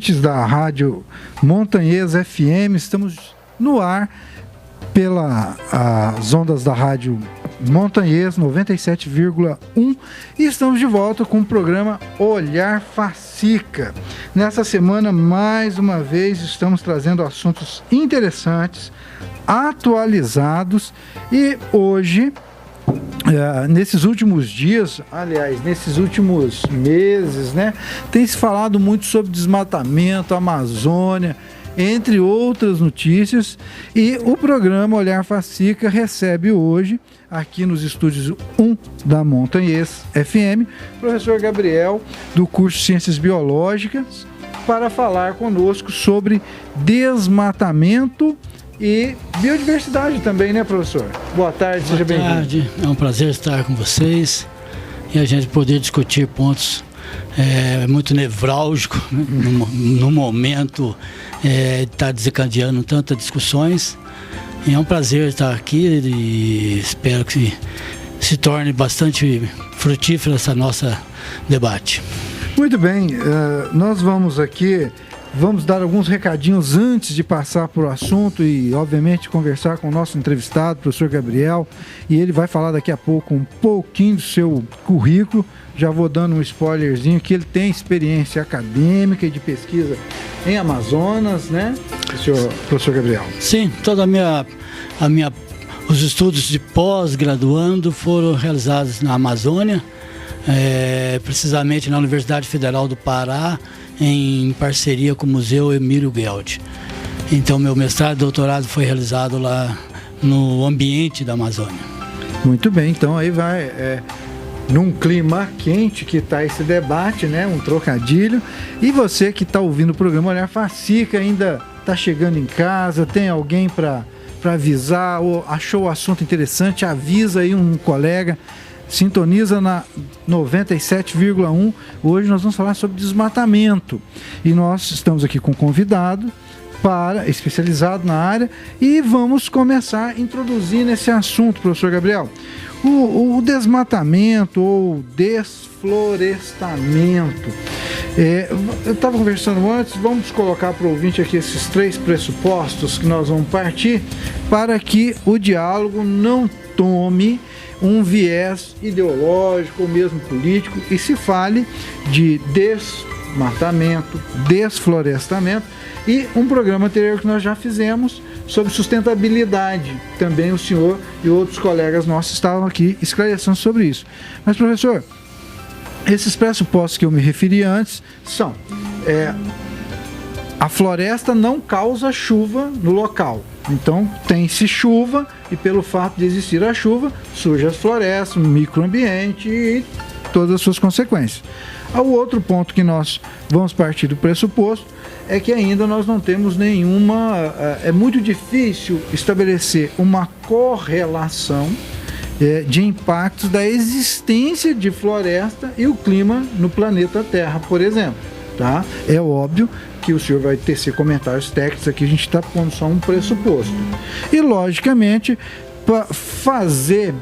Da Rádio Montanhês FM, estamos no ar pelas ondas da Rádio Montanhês 97,1 e estamos de volta com o programa Olhar Fascica. Nessa semana, mais uma vez, estamos trazendo assuntos interessantes, atualizados e hoje, nesses últimos dias, aliás, nesses últimos meses, né, tem se falado muito sobre desmatamento, Amazônia, entre outras notícias, e o programa Olhar Fascica recebe hoje, aqui nos estúdios 1 da Montanhês FM, o professor Gabriel, do curso Ciências Biológicas, para falar conosco sobre desmatamento e biodiversidade também, né, professor? Boa tarde, seja bem-vindo. Boa tarde, é um prazer estar com vocês e a gente poder discutir pontos muito nevrálgicos, né? no momento está desencadeando tantas discussões. E é um prazer estar aqui e espero que se torne bastante frutífero essa nossa debate. Muito bem, nós vamos dar alguns recadinhos antes de passar por o assunto e, obviamente, conversar com o nosso entrevistado, o professor Gabriel, e ele vai falar daqui a pouco um pouquinho do seu currículo. Já vou dando um spoilerzinho que ele tem experiência acadêmica e de pesquisa em Amazonas, né, professor Gabriel? Sim, os estudos de pós-graduando foram realizados na Amazônia, precisamente na Universidade Federal do Pará, em parceria com o Museu Emílio Gueldi. Então, meu mestrado e doutorado foi realizado lá no ambiente da Amazônia. Muito bem, então aí vai num clima quente que está esse debate, né? Um trocadilho. E você que está ouvindo o programa Olhar Fascica, ainda está chegando em casa, tem alguém para avisar, ou achou o assunto interessante, avisa aí um colega. Sintoniza na 97,1. Hoje nós vamos falar sobre desmatamento. E nós estamos aqui com um convidado especializado na área e vamos começar a introduzir nesse assunto, professor Gabriel. O desmatamento ou desflorestamento. Eu estava conversando antes, vamos colocar para o ouvinte aqui esses 3 pressupostos que nós vamos partir para que o diálogo não tome um viés ideológico ou mesmo político e se fale de desmatamento, desflorestamento e um programa anterior que nós já fizemos sobre sustentabilidade. Também o senhor e outros colegas nossos estavam aqui esclarecendo sobre isso. Mas, professor, esses pressupostos que eu me referi antes são: a floresta não causa chuva no local. Então, tem-se chuva e pelo fato de existir a chuva, surge as florestas, o microambiente e todas as suas consequências. O outro ponto que nós vamos partir do pressuposto é que ainda nós não temos nenhuma... É muito difícil estabelecer uma correlação de impactos da existência de floresta e o clima no planeta Terra, por exemplo. Tá? É óbvio que o senhor vai tecer comentários técnicos aqui, a gente está pondo só um pressuposto. E, logicamente, para fazer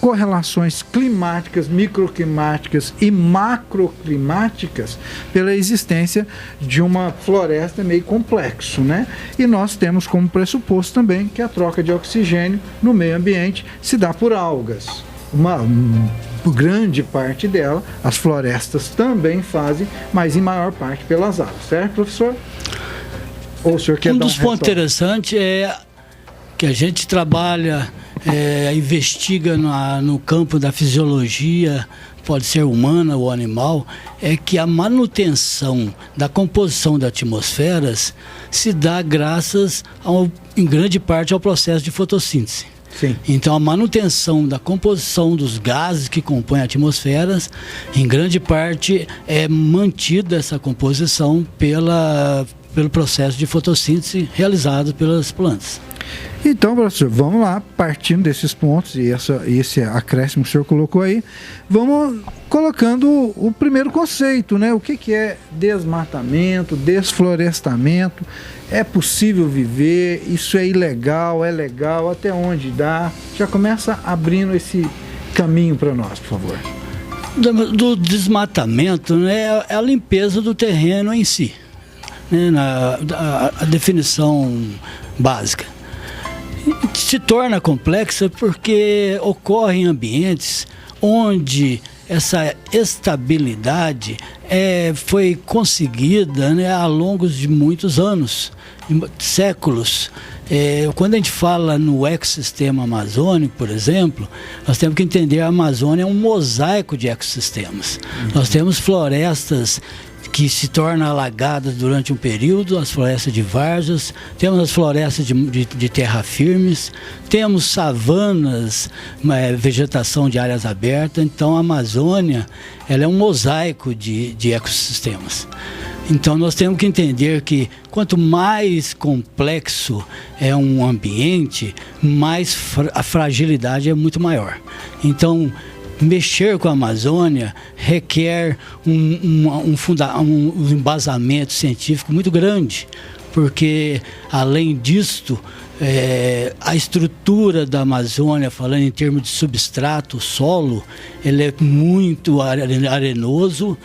correlações climáticas, microclimáticas e macroclimáticas pela existência de uma floresta é meio complexo, né? E nós temos como pressuposto também que a troca de oxigênio no meio ambiente se dá por algas. Grande parte dela, as florestas também fazem, mas em maior parte pelas águas, certo, professor? Ou o senhor quer dar dos pontos interessantes é que a gente trabalha, investiga no campo da fisiologia, pode ser humana ou animal, é que a manutenção da composição das atmosferas se dá graças, em grande parte, ao processo de fotossíntese. Sim. Então, a manutenção da composição dos gases que compõem a atmosfera, em grande parte, é mantida essa composição pelo processo de fotossíntese realizado pelas plantas. Então, professor, vamos lá, partindo desses pontos e esse acréscimo que o senhor colocou aí, vamos colocando o primeiro conceito, né? O que é desmatamento, desflorestamento? É possível viver? Isso é ilegal? É legal? Até onde dá? Já começa abrindo esse caminho para nós, por favor. Do desmatamento, né, é a limpeza do terreno em si. né, a definição básica. Se torna complexa porque ocorre em ambientes onde essa estabilidade foi conseguida, né, ao longo de muitos anos, séculos. Quando a gente fala no ecossistema amazônico, por exemplo, nós temos que entender que a Amazônia é um mosaico de ecossistemas. Nós temos florestas que se tornam alagadas durante um período, as florestas de várzeas, temos as florestas de terra firmes, temos savanas, vegetação de áreas abertas. Então a Amazônia ela é um mosaico de ecossistemas. Então nós temos que entender que quanto mais complexo é um ambiente, mais a fragilidade é muito maior. Então mexer com a Amazônia requer um embasamento científico muito grande, porque além disto, a estrutura da Amazônia, falando em termos de substrato, solo, ele é muito arenoso,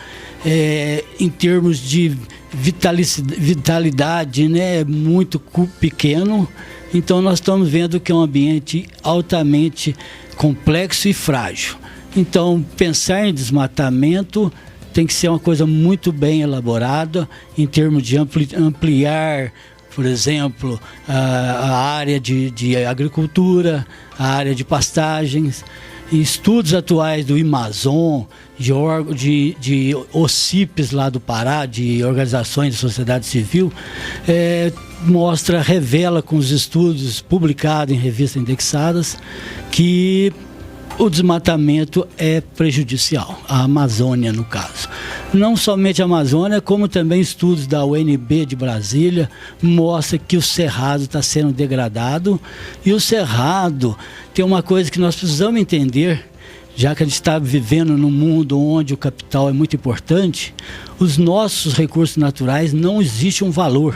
em termos de vitalidade, né, muito pequeno. Então nós estamos vendo que é um ambiente altamente complexo e frágil. Então, pensar em desmatamento tem que ser uma coisa muito bem elaborada, em termos de ampliar, por exemplo, a área de agricultura, a área de pastagens. Estudos atuais do Amazon, de OCIPs lá do Pará, de organizações de sociedade civil, revela com os estudos publicados em revistas indexadas que o desmatamento é prejudicial, a Amazônia no caso. Não somente a Amazônia, como também estudos da UNB de Brasília mostram que o cerrado está sendo degradado. E o cerrado tem uma coisa que nós precisamos entender, já que a gente está vivendo num mundo onde o capital é muito importante, os nossos recursos naturais não existe um valor.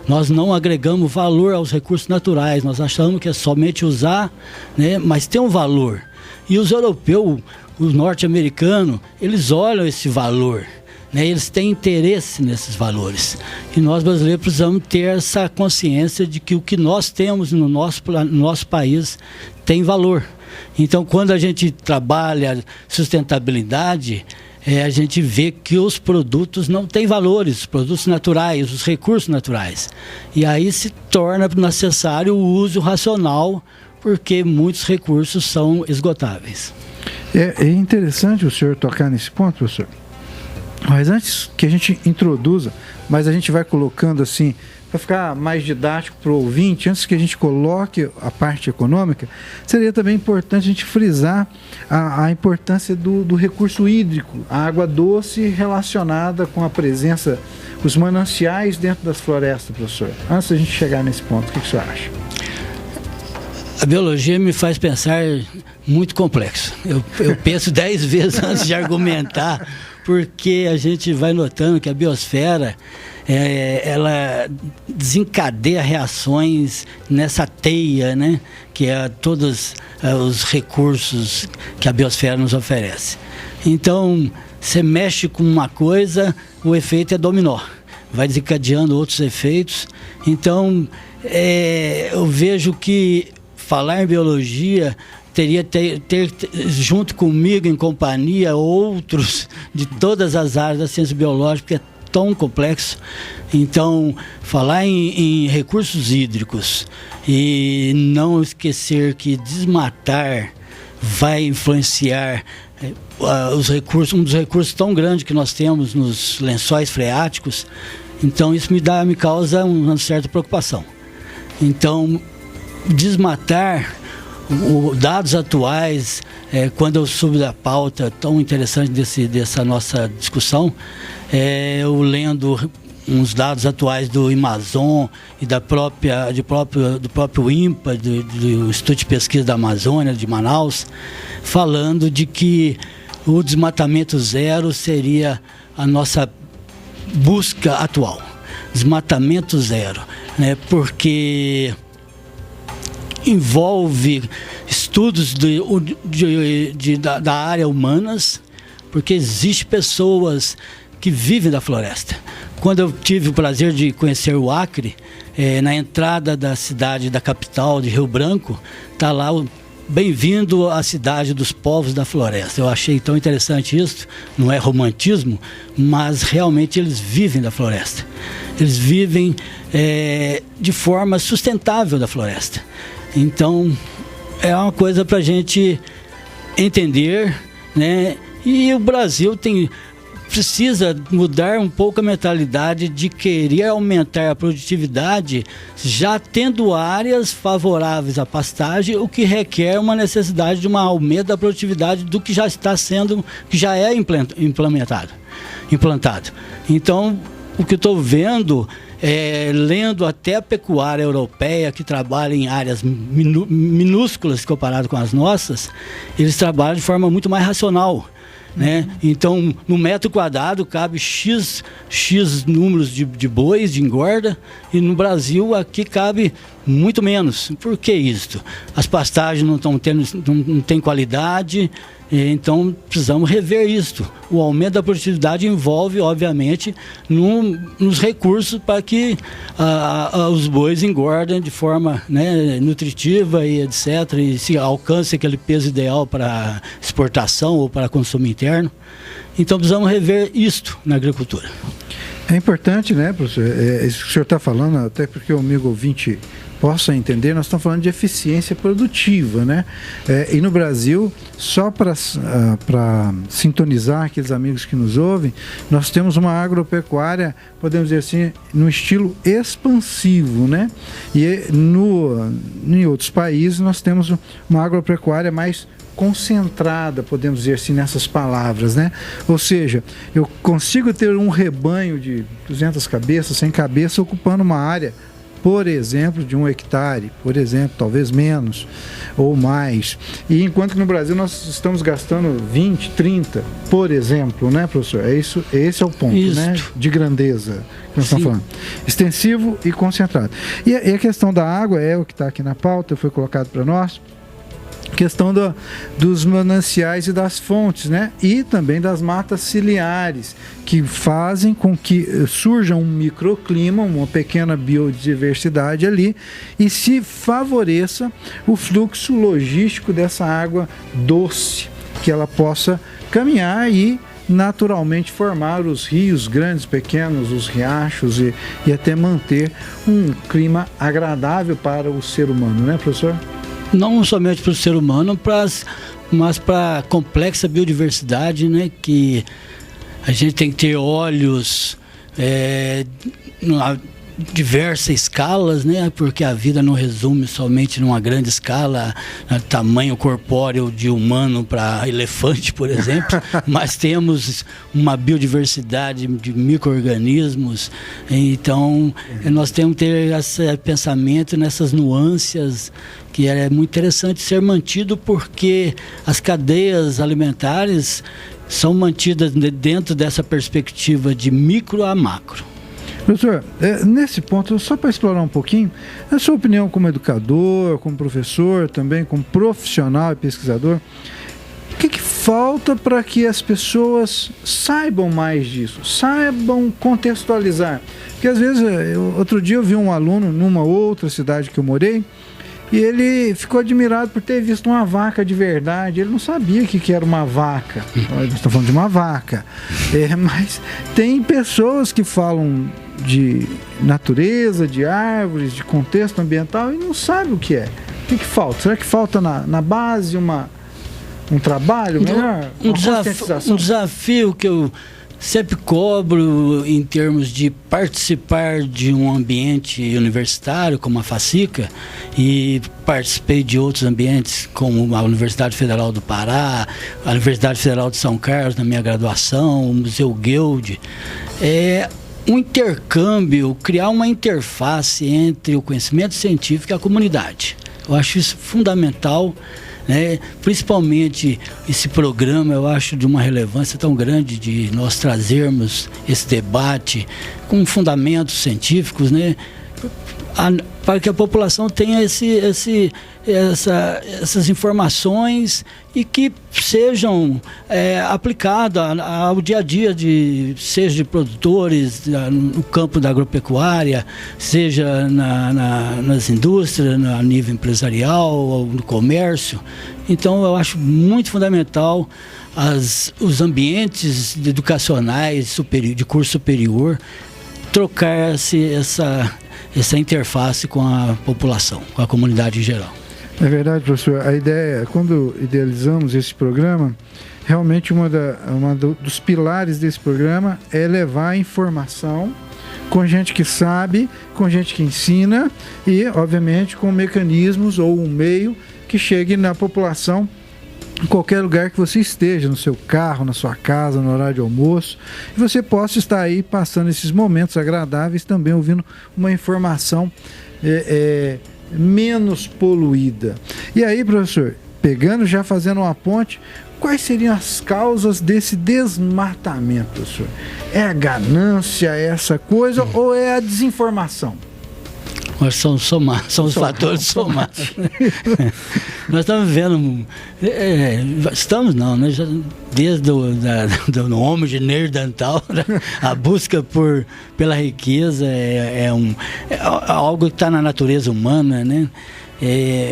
Nós não agregamos valor aos recursos naturais, nós achamos que é somente usar, né, mas tem um valor. E os europeus, os norte-americanos, eles olham esse valor, né? Eles têm interesse nesses valores. E nós brasileiros precisamos ter essa consciência de que o que nós temos no nosso país tem valor. Então, quando a gente trabalha sustentabilidade, a gente vê que os produtos não têm valores, os produtos naturais, os recursos naturais. E aí se torna necessário o uso racional, porque muitos recursos são esgotáveis. É interessante o senhor tocar nesse ponto, professor. Mas antes que a gente introduza, mas a gente vai colocando assim, para ficar mais didático para o ouvinte, antes que a gente coloque a parte econômica, seria também importante a gente frisar a importância do recurso hídrico, a água doce relacionada com a presença, os mananciais dentro das florestas, professor. Antes da gente chegar nesse ponto, o que o senhor acha? A biologia me faz pensar muito complexo. Eu penso 10 vezes antes de argumentar, porque a gente vai notando que a biosfera, ela desencadeia reações nessa teia, né, que é todos os recursos que a biosfera nos oferece. Então, você mexe com uma coisa, o efeito é dominó, vai desencadeando outros efeitos. Então, eu vejo que falar em biologia teria ter junto comigo, em companhia, outros de todas as áreas da ciência biológica, porque é tão complexo. Então, falar em recursos hídricos e não esquecer que desmatar vai influenciar os recursos, um dos recursos tão grandes que nós temos nos lençóis freáticos. Então, isso me causa uma certa preocupação. Então, desmatar, dados atuais, quando eu soube da pauta tão interessante dessa nossa discussão, eu lendo uns dados atuais do Amazon e do próprio INPA, do Instituto de Pesquisa da Amazônia, de Manaus, falando de que o desmatamento zero seria a nossa busca atual. Desmatamento zero, né? Porque envolve estudos da área humanas, porque existem pessoas que vivem da floresta. quando eu tive o prazer de conhecer o Acre, na entrada da cidade, da capital de Rio Branco, está lá o Bem-vindo à cidade dos povos da floresta. Eu achei tão interessante isso, não é romantismo, mas realmente eles vivem da floresta. Eles vivem de forma sustentável da floresta. Então, é uma coisa para a gente entender, né? E o Brasil precisa mudar um pouco a mentalidade de querer aumentar a produtividade, já tendo áreas favoráveis à pastagem, o que requer uma necessidade de um aumento da produtividade do que já está sendo, que já é implantado. Então, o que eu estou vendo, lendo até a pecuária europeia, que trabalha em áreas minúsculas comparado com as nossas, eles trabalham de forma muito mais racional. Né? Então, no metro quadrado cabe X números de bois, de engorda, e no Brasil aqui cabe muito menos. Por que isso? As pastagens não têm qualidade, então precisamos rever isso. O aumento da produtividade envolve, obviamente, nos recursos para que os bois engordem de forma, né, nutritiva e etc. E se alcance aquele peso ideal para exportação ou para consumo interno. Então precisamos rever isto na agricultura. É importante, né, professor? Isso que o senhor está falando, até porque o amigo ouvinte possa entender, nós estamos falando de eficiência produtiva, né? E no Brasil, só para sintonizar aqueles amigos que nos ouvem, nós temos uma agropecuária, podemos dizer assim, no estilo expansivo, né? E em outros países nós temos uma agropecuária mais concentrada, podemos dizer assim, nessas palavras, né? Ou seja, eu consigo ter um rebanho de 200 cabeças, 100 cabeças, ocupando uma área, por exemplo, de 1 hectare, por exemplo, talvez menos ou mais. E enquanto que no Brasil nós estamos gastando 20, 30, por exemplo, né, professor? Esse é o ponto, né, de grandeza que nós estamos falando. Extensivo e concentrado. E a questão da água é o que está aqui na pauta, foi colocado para nós. Questão dos mananciais e das fontes, né? E também das matas ciliares, que fazem com que surja um microclima, uma pequena biodiversidade ali, e se favoreça o fluxo logístico dessa água doce, que ela possa caminhar e naturalmente formar os rios grandes, pequenos, os riachos e até manter um clima agradável para o ser humano, né, professor? Não somente para o ser humano, mas para a complexa biodiversidade, né? Que a gente tem que ter olhos diversas escalas, né? Porque a vida não resume somente numa grande escala, tamanho corpóreo de humano para elefante, por exemplo, mas temos uma biodiversidade de micro-organismos. Então nós temos que ter esse pensamento nessas nuances, que é muito interessante ser mantido, porque as cadeias alimentares são mantidas dentro dessa perspectiva de micro a macro. Professor, nesse ponto, só para explorar um pouquinho, a sua opinião como educador, como professor, também como profissional e pesquisador, o que falta para que as pessoas saibam mais disso, saibam contextualizar? Porque às vezes, outro dia eu vi um aluno numa outra cidade que eu morei, e ele ficou admirado por ter visto uma vaca de verdade. Ele não sabia o que era uma vaca. Nós estamos falando de uma vaca. Mas tem pessoas que falam de natureza, de árvores, de contexto ambiental e não sabem o que é. O que falta? Será que falta na base um trabalho melhor? Um desafio que eu sempre cobro em termos de participar de um ambiente universitário como a FACICA, e participei de outros ambientes como a Universidade Federal do Pará, a Universidade Federal de São Carlos na minha graduação, o Museu Guild. Um intercâmbio, criar uma interface entre o conhecimento científico e a comunidade. Eu acho isso fundamental, né? Principalmente esse programa, eu acho de uma relevância tão grande de nós trazermos esse debate com fundamentos científicos, né? para que a população tenha essas informações e que sejam aplicadas ao dia a dia, seja de produtores no campo da agropecuária, seja nas indústrias, a nível empresarial, ou no comércio. Então eu acho muito fundamental os ambientes educacionais de curso superior trocar essa interface com a população, com a comunidade em geral. É verdade, professor. A ideia, quando idealizamos esse programa, realmente dos pilares desse programa é levar a informação com gente que sabe, com gente que ensina e, obviamente, com mecanismos ou um meio que chegue na população em qualquer lugar que você esteja, no seu carro, na sua casa, no horário de almoço, e você possa estar aí passando esses momentos agradáveis, também ouvindo uma informação menos poluída. E aí, professor, fazendo uma ponte, quais seriam as causas desse desmatamento, professor? É a ganância, é essa coisa, ou é a desinformação? São os fatores somados. Nós estamos vivendo, desde o homem de Neandertal, a busca pela riqueza é algo que está na natureza humana, né?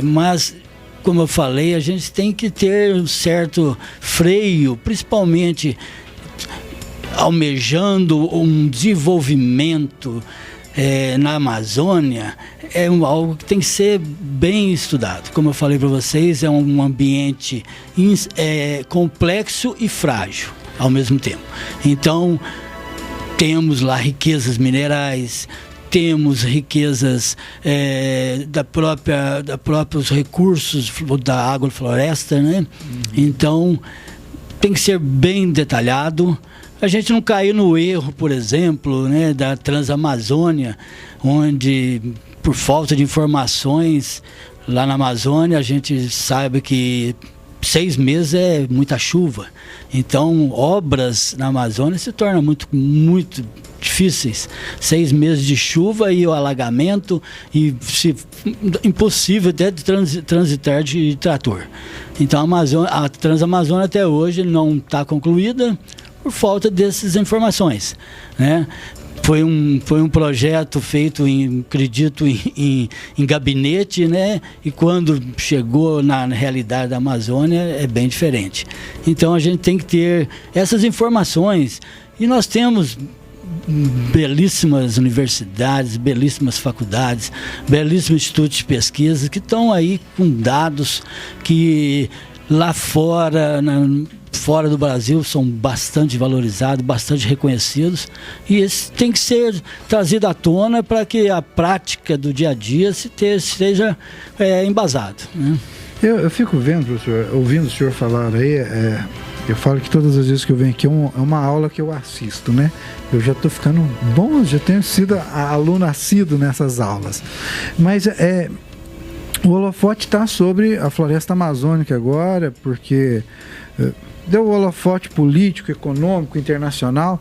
Mas, como eu falei, a gente tem que ter um certo freio, principalmente almejando um desenvolvimento na Amazônia. Algo que tem que ser bem estudado. Como eu falei para vocês, é um ambiente complexo e frágil ao mesmo tempo. Então, temos lá riquezas minerais, temos riquezas próprios recursos da agrofloresta, né? Então, tem que ser bem detalhado. A gente não cair no erro, por exemplo, né, da Transamazônia, onde, por falta de informações, lá na Amazônia, a gente sabe que 6 meses é muita chuva. Então, obras na Amazônia se tornam muito, muito difíceis. 6 meses de chuva e o alagamento, e impossível até de transitar de trator. Então, a Transamazônia até hoje não está concluída por falta dessas informações, né? Foi um projeto feito, acredito, em gabinete, né? E quando chegou na realidade da Amazônia é bem diferente. Então a gente tem que ter essas informações, e nós temos belíssimas universidades, belíssimas faculdades, belíssimos institutos de pesquisa que estão aí com dados que lá fora do Brasil são bastante valorizados, bastante reconhecidos, e isso tem que ser trazido à tona para que a prática do dia a dia seja embasado, né? Eu fico vendo, professor, ouvindo o senhor falar aí, eu falo que todas as vezes que eu venho aqui é uma aula que eu assisto, né? Eu já estou ficando bom, já tenho sido aluno assíduo nessas aulas, mas o holofote está sobre a floresta amazônica agora, porque deu o holofote político, econômico, internacional.